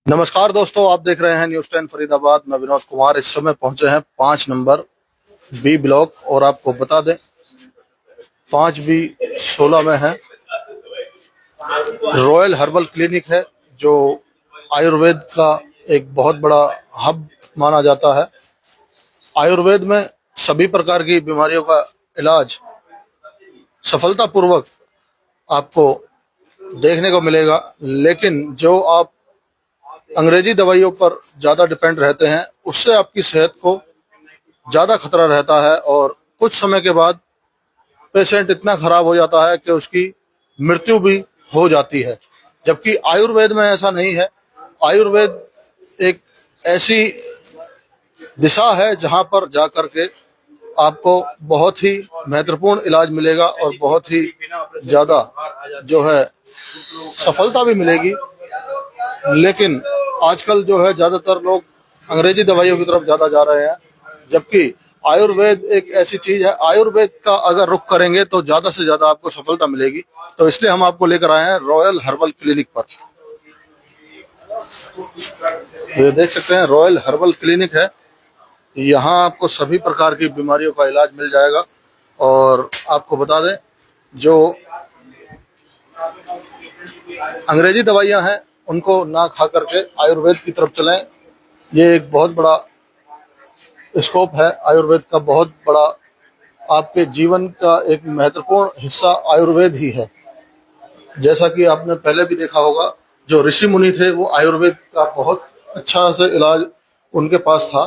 नमस्कार दोस्तों, आप देख रहे हैं न्यूज़ 10 फरीदाबाद। मैं विनोद कुमार। इस समय पहुंचे हैं 5 नंबर बी ब्लॉक और आपको बता दें 5B16 में है रॉयल हर्बल क्लिनिक है, जो आयुर्वेद का एक बहुत बड़ा हब माना जाता है। आयुर्वेद में सभी प्रकार की बीमारियों का इलाज सफलतापूर्वक आपको देखने को मिलेगा, लेकिन जो आप अंग्रेजी दवाइयों पर ज़्यादा डिपेंड रहते हैं उससे आपकी सेहत को ज़्यादा खतरा रहता है और कुछ समय के बाद पेशेंट इतना खराब हो जाता है कि उसकी मृत्यु भी हो जाती है। जबकि आयुर्वेद में ऐसा नहीं है। आयुर्वेद एक ऐसी दिशा है जहां पर जा कर के आपको बहुत ही महत्वपूर्ण इलाज मिलेगा और बहुत ही ज़्यादा जो है सफलता भी मिलेगी। लेकिन आजकल जो है ज़्यादातर लोग अंग्रेजी दवाइयों की तरफ ज़्यादा जा रहे हैं, जबकि आयुर्वेद एक ऐसी चीज है, आयुर्वेद का अगर रुख करेंगे तो ज़्यादा से ज़्यादा आपको सफलता मिलेगी। तो इसलिए हम आपको लेकर आए हैं रॉयल हर्बल क्लिनिक पर। ये देख सकते हैं रॉयल हर्बल क्लिनिक है। यहाँ आपको सभी प्रकार की बीमारियों का इलाज मिल जाएगा। और आपको बता दें, जो अंग्रेजी दवाइयाँ हैं उनको ना खा करके आयुर्वेद की तरफ चलें। ये एक बहुत बड़ा स्कोप है आयुर्वेद का, बहुत बड़ा आपके जीवन का एक महत्वपूर्ण हिस्सा आयुर्वेद ही है। जैसा कि आपने पहले भी देखा होगा, जो ऋषि मुनि थे वो आयुर्वेद का बहुत अच्छा से इलाज उनके पास था।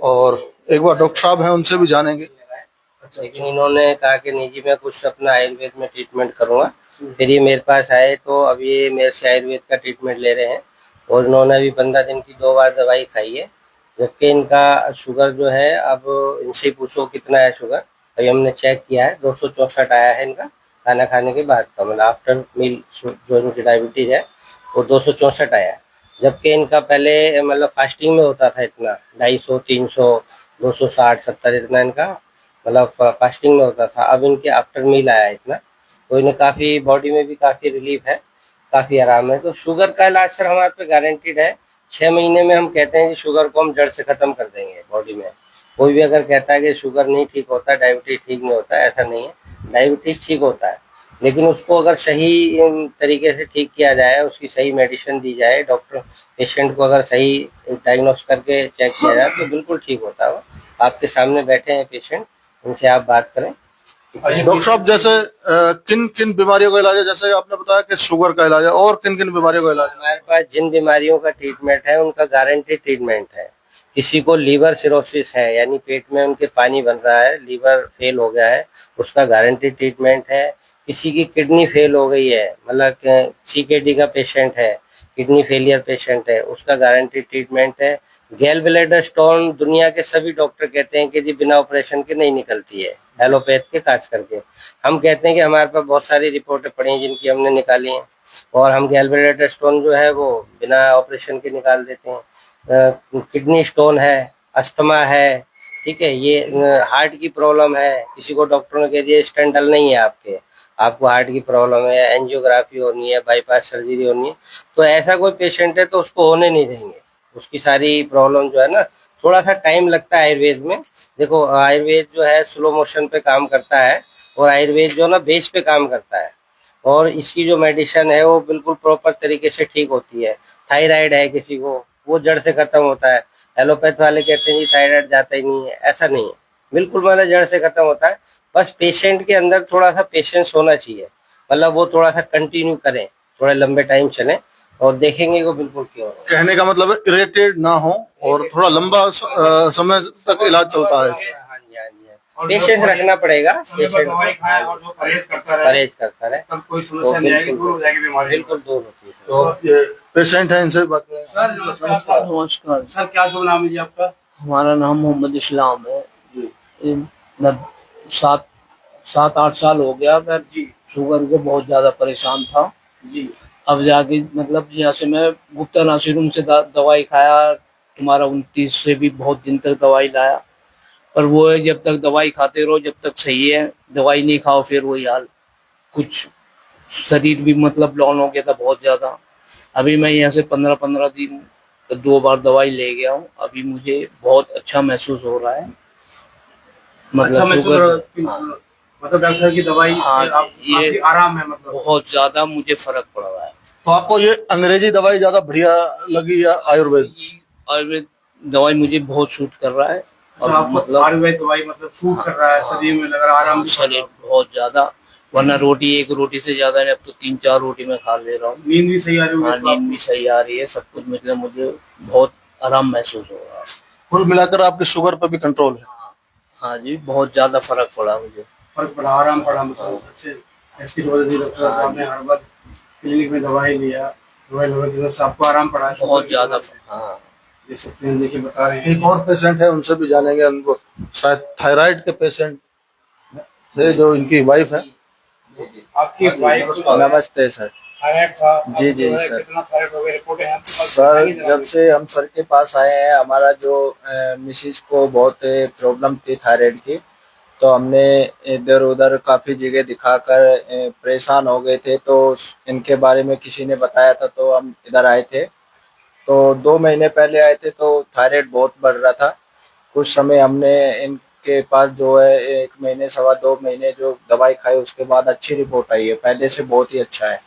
और एक बार डॉक्टर साहब हैं, उनसे भी जानेंगे। लेकिन इन्होंने कहा कि नहीं जी मैं कुछ अपना आयुर्वेद में ट्रीटमेंट करूंगा। फिर ये मेरे पास आए तो अब ये मेरे से आयुर्वेद का ट्रीटमेंट ले रहे हैं और इन्होंने अभी 15 दिन की 2 बार दवाई खाई है। जबकि इनका शुगर जो है, अब इनसे पूछो कितना है शुगर। अभी हमने चेक किया है 264 आया है इनका खाना खाने के बाद का, मतलब आफ्टर मील जो इनकी डायबिटीज है वो 264 आया है। जबकि इनका पहले मतलब फास्टिंग में होता था इतना 250, 300, 260, 70 इतना इनका मतलब फास्टिंग में होता था। अब इनके आफ्टर मील आया है इतना, तो इन्हें काफ़ी बॉडी में भी काफ़ी रिलीफ है, काफ़ी आराम है। तो शुगर का इलाज सर हमारे पे गारंटीड है। 6 महीने में हम कहते हैं कि शुगर को हम जड़ से ख़त्म कर देंगे बॉडी में। कोई भी अगर कहता है कि शुगर नहीं ठीक होता, डायबिटीज़ ठीक नहीं होता, ऐसा नहीं है। डायबिटीज़ ठीक होता है, लेकिन उसको अगर सही तरीके से ठीक किया जाए, उसकी सही मेडिसिन दी जाए, डॉक्टर पेशेंट को अगर सही डायग्नोस करके चेक किया जाए तो बिल्कुल ठीक होता है वो। आपके सामने बैठे हैं पेशेंट, उनसे आप बात करें। डॉक्टर साहब, जैसे किन किन बीमारियों का इलाज है? जैसे आपने बताया कि शुगर का इलाज है, और किन किन बीमारियों का इलाज है? हमारे पास जिन बीमारियों का ट्रीटमेंट है उनका गारंटी ट्रीटमेंट है। किसी को लीवर सिरोसिस है, यानी पेट में उनके पानी बन रहा है, लीवर फेल हो गया है, उसका गारंटी ट्रीटमेंट है। किसी की किडनी फेल हो गई है, मतलब सीकेडी का पेशेंट है, किडनी फेलियर पेशेंट है, उसका गारंटी ट्रीटमेंट है। गैल ब्लैडर स्टोन दुनिया के सभी डॉक्टर कहते हैं कि जी बिना ऑपरेशन के नहीं निकलती है, एलोपैथ के खास करके। हम कहते हैं कि हमारे पास बहुत सारी रिपोर्टें पड़ी हैं जिनकी हमने निकाली हैं, और हम गैल ब्लैडर स्टोन जो है वो बिना ऑपरेशन के निकाल देते हैं। किडनी स्टोन है, अस्थमा है, ठीक है, ये हार्ट की प्रॉब्लम है, किसी को डॉक्टर ने कह दिया स्टेंट डल नहीं है आपके, आपको हार्ट की प्रॉब्लम है, एंजियोग्राफी होनी है, बाईपास सर्जरी होनी है, तो ऐसा कोई पेशेंट है तो उसको होने नहीं देंगे। उसकी सारी प्रॉब्लम जो है ना, थोड़ा सा टाइम लगता है आयुर्वेद में। देखो आयुर्वेद जो है स्लो मोशन पे काम करता है, और आयुर्वेद जो ना बेस पे काम करता है, और इसकी जो मेडिसिन है वो बिल्कुल प्रॉपर तरीके से ठीक होती है। थायराइड है किसी को, वो जड़ से खत्म होता है। एलोपैथ वाले कहते हैं जी थायराइड जाता ही नहीं है, ऐसा नहीं है, बिल्कुल मतलब जड़ से खत्म होता है। बस पेशेंट के अंदर थोड़ा सा पेशेंस होना चाहिए, मतलब वो थोड़ा सा कंटिन्यू करें, थोड़े लंबे टाइम चलें, और देखेंगे वो बिल्कुल क्यों। कहने का मतलब है इरिटेट ना हो और थोड़ा लंबा समय तक इलाज चलता है। हाँ जी, हाँ जी, पेशेंस रखना पड़ेगा। पेशेंट परहेज करता रहे, तब कोई समस्या नहीं आएगी, दूर हो जाएगी बीमारी, बिल्कुल दूर होती है। तो ये पेशेंट है, इनसे बात करें। सर नमस्कार। नमस्कार सर क्या शुभ नाम है जी आपका? हमारा नाम मोहम्मद इस्लाम है जी मैं 7-8 साल हो गया। मैं जी शुगर से बहुत ज्यादा परेशान था। जी अब जाके मतलब जैसे मैं गुप्ता नासिरुम से दवाई खाया, तुम्हारा 29 से भी बहुत दिन तक दवाई लाया, पर वो है जब तक दवाई खाते रहो जब तक सही है, दवाई नहीं खाओ फिर वही हाल। कुछ शरीर भी मतलब डाउन हो गया था बहुत ज्यादा। अभी मैं यहाँ से 15-15 दिन तो 2 बार दवाई ले गया हूँ। अभी मुझे बहुत अच्छा महसूस हो रहा है। अच्छा महसूस हो रहा है। हाँ, मतलब डॉक्टर साहब की दवाई हाँ, से आप ये काफी आराम है मतलब। बहुत ज्यादा मुझे फर्क पड़ रहा है। तो आपको ये अंग्रेजी दवाई ज्यादा बढ़िया लगी या आयुर्वेद? आयुर्वेद दवाई मुझे बहुत सूट कर रहा है। अच्छा, और आपको मतलब आयुर्वेद दवाई मतलब सूट कर रहा है, शरीर में लग रहा है आराम भी पड़ रहा शरीर है। बहुत ज्यादा, वरना रोटी एक रोटी से ज्यादा नहीं, अब तो 3-4 रोटी मैं खा ले रहा हूँ। नींद भी सही आ रही होगी हाँ, इसको नींद आपको? भी सही आ रही है, सब कुछ मतलब मुझे बहुत आराम महसूस हो रहा है। कुल मिलाकर आपकी शुगर पर भी कंट्रोल है। हाँ जी, बहुत ज्यादा फर्क पड़ा मुझे। फर्क पड़ा, आराम पड़ा मतलब अच्छे। इसकी वजह से डॉक्टर साहब ने हर्बल क्लिनिक में दवाई लिया, दवाई लेने की वजह से आपको आराम पड़ा है शुगर बहुत की ज्यादा। वजह से। हाँ, देख सकते हैं, देखिए बता रहे हैं। एक और पेशेंट है, उनसे भी जानेंगे। उनको शायद थायराइड के पेशेंट है, जो इनकी वाइफ है। आपकी वाइफ को नमस्ते सर। थायराइड था? जी, अब जी, जो है सर। कितना थायराइड हो गया, रिपोर्टें हैं आपके पास? सर बताइए जरा जब मुझे। से हम सर के पास आए हैं, हमारा जो मिसिज को बहुत प्रॉब्लम थी थायराइड की, तो हमने इधर उधर काफ़ी जगह दिखाकर परेशान हो गए थे। तो इनके बारे में किसी ने बताया था, तो हम इधर आए थे। तो 2 महीने पहले आए थे, तो थायराइड बहुत बढ़ रहा था। कुछ समय हमने इनके पास जो है 1 महीने, सवा 2 महीने जो दवाई खाई, उसके बाद अच्छी रिपोर्ट आई है, पहले से बहुत ही अच्छा है।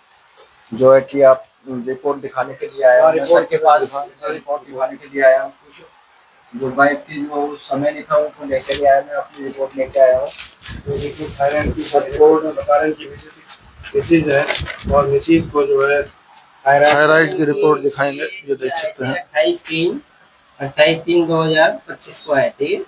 जो है कि आप रिपोर्ट दिखाने के लिए आया हूँ, मैं सर के पास रिपोर्ट दिखाने के लिए आया हूँ। जो बाइक की जो समय नहीं था, उनको लेकर के आया, मैं अपनी रिपोर्ट लेके आया हूँ। तो देखिए थायराइड की रिपोर्ट में बता रहे हैं कि डिसीज है, और डिसीज को जो है थायराइड की रिपोर्ट दिखाएंगे, ये देख सकते हैं। 28/3/2025 को आए थे। ये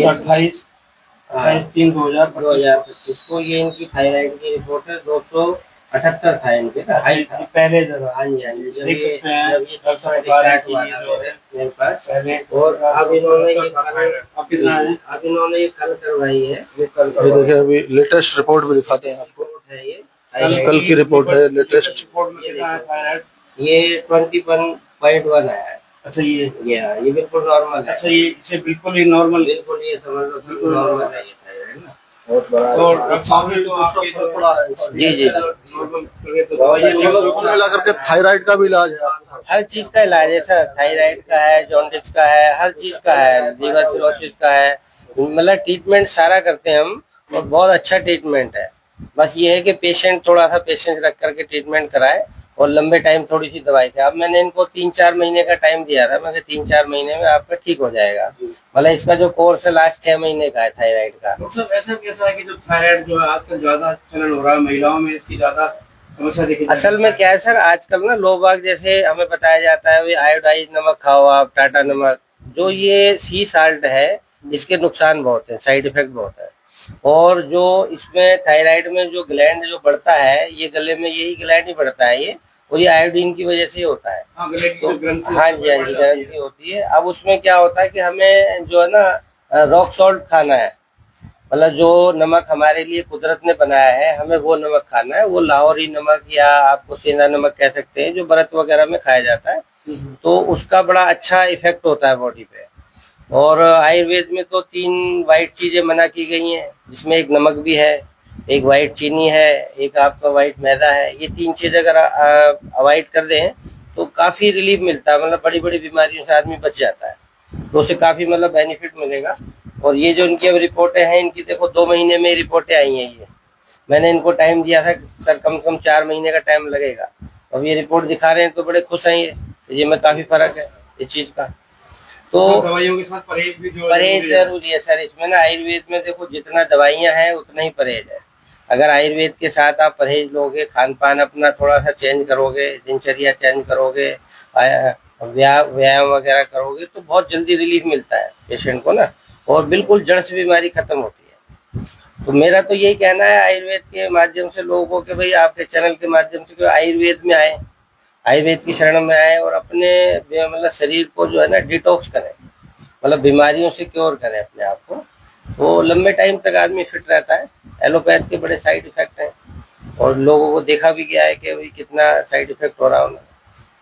28/3/2025 को ये इनकी थायराइड की रिपोर्ट है। 278 था इनके ना, हाई था। पहले जरा हाँ जी, हाँ जी। जब देख ये सकते हैं जब ये डॉक्टर साहब ट्रीटमेंट बता रहे हैं स्टार्ट कि हुआ ये था जो है मेरे पास, पहले और अब इन्होंने ये अब कितना है? अब इन्होंने ये कल करवाई है। ये कल ये करवाई देखिए, अभी लेटेस्ट रिपोर्ट भी दिखाते हैं आपको। है ये कल की रिपोर्ट है, लेटेस्ट। रिपोर्ट में कितना है थायराइड? ये 21.1 है। अच्छा ये बिल्कुल नॉर्मल है। अच्छा, ये इसे बिल्कुल ही नॉर्मल। बिल्कुल ये समझ लो बिल्कुल नॉर्मल है ये थायराइड ना। बहुत बड़ा तो डॉक्टर साहब ने तो आपके फर्क पड़ा है। जी जी। नॉर्मल करके तो दवाई मतलब कुल मिलाकर के थायराइड का भी इलाज है आपका? हर चीज का इलाज है सर। थायराइड का है, जॉन्डिस का है, हर चीज का है, लीवर सिरोसिस का है। मतलब ट्रीटमेंट सारा करते हैं हम, और बहुत अच्छा ट्रीटमेंट है। बस ये है कि पेशेंट थोड़ा सा पेशेंस रख करके ट्रीटमेंट कराए, और लंबे टाइम थोड़ी सी दवाई खाए। अब मैंने इनको 3-4 महीने का टाइम दिया था, मैं 3-4 महीने में आपका ठीक हो जाएगा। मतलब इसका जो कोर्स है लास्ट 6 महीने का है थायराइड का। डॉक्टर साहब ऐसा कैसा है कि जो थायराइड जो है आजकल ज्यादा चलन हो रहा है, महिलाओं में इसकी ज्यादा समस्या देखी जा रही असल में क्या है सर, आजकल ना लोग बाग, जैसे हमें बताया जाता है आयोडाइज नमक खाओ आप, टाटा नमक, जो ये सी साल्ट है, इसके नुकसान बहुत है, साइड इफेक्ट बहुत है। और जो इसमें थायराइड में जो ग्लैंड जो बढ़ता है, ये गले में यही ग्लैंड ही बढ़ता है ये, और ये आयोडीन की वजह से ही होता है। हाँ, गले की जो ग्रंथि हाँ जी, हाँ जी, ग्रंथि होती है। अब उसमें क्या होता है कि हमें जो है ना रॉक सॉल्ट खाना है। मतलब जो नमक हमारे लिए कुदरत ने बनाया है, हमें वो नमक खाना है। वो लाहौरी नमक, या आपको सेंधा नमक कह सकते हैं, जो व्रत वगैरह में खाया जाता है। तो उसका बड़ा अच्छा इफेक्ट होता है बॉडी पे। और आयुर्वेद में तो 3 वाइट चीजें मना की गई हैं, जिसमें एक नमक भी है, एक वाइट चीनी है, एक आपका वाइट मैदा है। ये 3 चीज अगर अवॉइड कर दें तो काफी रिलीफ मिलता है। मतलब बड़ी बड़ी बीमारियों से आदमी बच जाता है, तो उससे काफी मतलब बेनिफिट मिलेगा। और ये जो इनकी अब रिपोर्टें हैं, इनकी देखो 2 महीने में रिपोर्टें आई हैं। ये मैंने इनको टाइम दिया था सर, कम से कम 4 महीने का टाइम लगेगा। अब ये रिपोर्ट दिखा रहे हैं तो बड़े खुश हैं ये में काफी फर्क है इस चीज का। तो दवाइयों के साथ परहेज भी जो परहेज जरूरी है सर इसमें ना। आयुर्वेद में देखो जितना दवाइयां हैं उतना ही परहेज है। अगर आयुर्वेद के साथ आप परहेज लोगे, खान पान अपना थोड़ा सा चेंज करोगे, दिनचर्या चेंज करोगे, व्यायाम वगैरह करोगे, तो बहुत जल्दी रिलीफ मिलता है पेशेंट को ना, और बिल्कुल जड़ से बीमारी खत्म होती है। तो मेरा तो यही कहना है आयुर्वेद के माध्यम से लोगों को कि भाई आपके चैनल के माध्यम से आयुर्वेद में आए, आयुर्वेद की शरण में आए, और अपने मतलब शरीर को जो है ना डिटॉक्स करें, मतलब बीमारियों से क्योर करें अपने आप को। तो लंबे टाइम तक आदमी फिट रहता है। एलोपैथ के बड़े साइड इफेक्ट हैं, और लोगों को देखा भी गया है कि भाई कितना साइड इफेक्ट हो रहा है।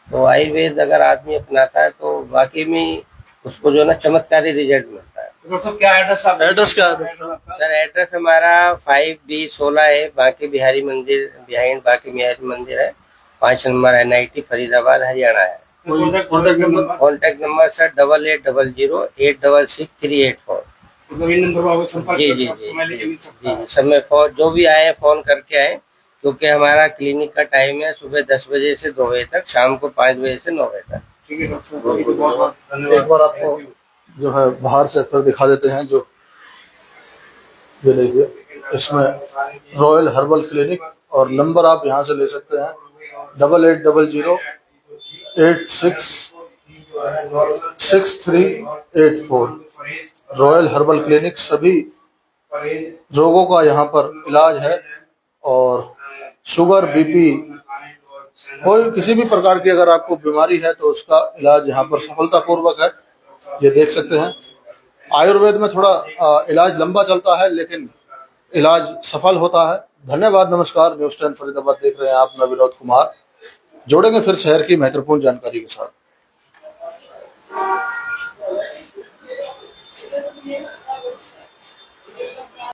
तो आयुर्वेद अगर आदमी अपनाता है तो वाकई में उसको जो है ना चमत्कारी रिजल्ट मिलता है। डॉक्टर साहब क्या एड्रेस आप एड्रेस क्या है डॉक्टर साहब? सर एड्रेस हमारा 5B16 है, बांके बिहारी मंदिर, बिहाइंड बांके बिहारी मंदिर है, 5 नंबर NIT, फरीदाबाद, हरियाणा है। Contact number contact number sir 8800866384। मतलब इन नंबर पर आप संपर्क जी कर जी सकते जी हैं, समय लेके मिल सकता है। समय फोन जो भी आए फोन करके आए, क्योंकि हमारा क्लिनिक का टाइम है सुबह 10 बजे से 2 बजे तक, शाम को 5 बजे से 9 बजे तक। ठीक है डॉक्टर साहब, बहुत बहुत धन्यवाद। एक बार आपको जो है बाहर से फिर दिखा देते हैं। जो ये देखिए, इसमें रॉयल हर्बल क्लिनिक और नंबर आप यहाँ से ले सकते हैं 8800866384। रॉयल हर्बल क्लिनिक सभी रोगों का यहाँ पर इलाज है, और शुगर, बीपी, कोई किसी भी प्रकार की अगर आपको बीमारी है तो उसका इलाज यहाँ पर सफलतापूर्वक है। ये देख सकते हैं। आयुर्वेद में थोड़ा इलाज लंबा चलता है, लेकिन इलाज सफल होता है। धन्यवाद, नमस्कार। न्यूज़ 10 फरीदाबाद देख रहे हैं आप, मैं विनोद कुमार। जोड़ेंगे फिर शहर की महत्वपूर्ण जानकारी के साथ।